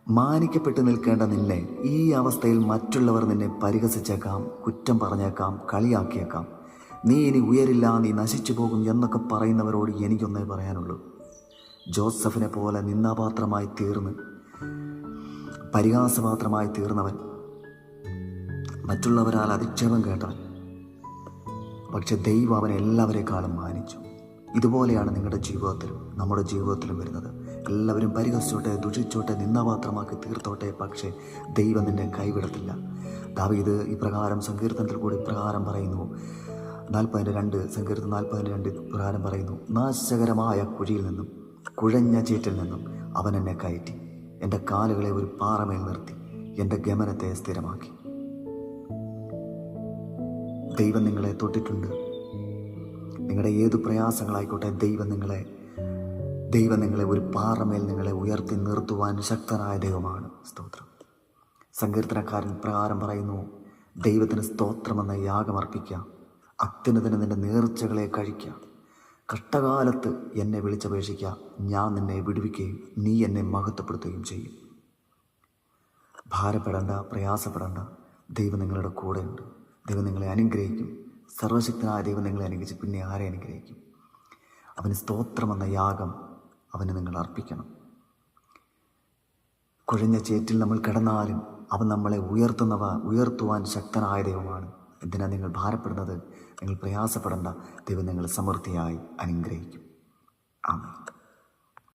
മാനിക്കപ്പെട്ട് നിൽക്കേണ്ട നിന്നെ ഈ അവസ്ഥയിൽ മറ്റുള്ളവർ നിന്നെ പരിഹസിച്ചേക്കാം, കുറ്റം പറഞ്ഞേക്കാം, കളിയാക്കിയേക്കാം. നീ ഇനി ഉയരില്ല, നീ നശിച്ചു പോകും എന്നൊക്കെ പറയുന്നവരോട് എനിക്കൊന്നേ പറയാനുള്ളൂ. ജോസഫിനെ പോലെ നിന്ദാപാത്രമായി തീർന്ന് പരിഹാസപാത്രമായി തീർന്നവൻ, മറ്റുള്ളവരാൽ അധിക്ഷേപം കേട്ടവൻ, പക്ഷെ ദൈവം അവനെ എല്ലാവരെക്കാളും മാനിച്ചു. ഇതുപോലെയാണ് നിങ്ങളുടെ ജീവിതത്തിലും നമ്മുടെ ജീവിതത്തിലും വരുന്നത്. എല്ലാവരും പരിഹസിച്ചോട്ടെ, ദുഷിച്ചോട്ടെ, നിന്ദാപാത്രമാക്കി തീർത്തോട്ടെ, പക്ഷേ ദൈവം നിന്നെ കൈവിടത്തില്ല. ദാവീദ് ഇപ്രകാരം സങ്കീർത്തനത്തിൽ കൂടി ഇപ്രകാരം പറയുന്നു, 42 സങ്കീർത്തനം 42 ഇപ്രകാരം പറയുന്നു: നാശകരമായ കുഴിയിൽ നിന്നും കുഴഞ്ഞ ചേറ്റിൽ നിന്നും അവൻ എന്നെ കയറ്റി, എൻ്റെ കാലുകളെ ഒരു പാറമേൽ നിർത്തി, എൻ്റെ ഗമനത്തെ സ്ഥിരമാക്കി. ദൈവം നിങ്ങളെ തൊട്ടിട്ടുണ്ട്. നിങ്ങളുടെ ഏതു പ്രയാസങ്ങളായിക്കോട്ടെ, ദൈവം നിങ്ങളെ ഒരു പാറമേൽ നിങ്ങളെ ഉയർത്തി നിർത്തുവാൻ ശക്തനായ ദൈവമാണ്. സ്തോത്രം. സങ്കീർത്തനക്കാരൻ പ്രകാരം പറയുന്നു: ദൈവത്തിന് സ്തോത്രമെന്ന യാഗമർപ്പിക്കുക, അത്യുന്നതന് നിന്റെ നേർച്ചകളെ കഴിക്കുക, കഷ്ടകാലത്ത് എന്നെ വിളിച്ചപേക്ഷിക്കുക, ഞാൻ നിന്നെ വിടുവിക്കുകയും നീ എന്നെ മഹത്വപ്പെടുത്തുകയും ചെയ്യും. ഭാരപ്പെടേണ്ട, പ്രയാസപ്പെടേണ്ട. ദൈവം നിങ്ങളുടെ കൂടെയുണ്ട്. ദൈവം നിങ്ങളെ അനുഗ്രഹിക്കും. സർവശക്തനായ ദൈവം നിങ്ങളെ അനുഗ്രഹിച്ച് പിന്നെ ആരെ അനുഗ്രഹിക്കും? അവന് സ്തോത്രമെന്ന യാഗം അവന് നിങ്ങൾ അർപ്പിക്കണം. കുഴഞ്ഞ ചേറ്റിൽ നമ്മൾ കിടന്നാലും അവൻ നമ്മളെ ഉയർത്തുവാൻ ശക്തനായ ദൈവമാണ്. എന്തിനാണ് നിങ്ങൾ ഭാരപ്പെടുന്നത്? നിങ്ങൾ പ്രയാസപ്പെടേണ്ട. ദൈവം നിങ്ങളെ സമൃദ്ധിയായി അനുഗ്രഹിക്കും. ആമേൻ.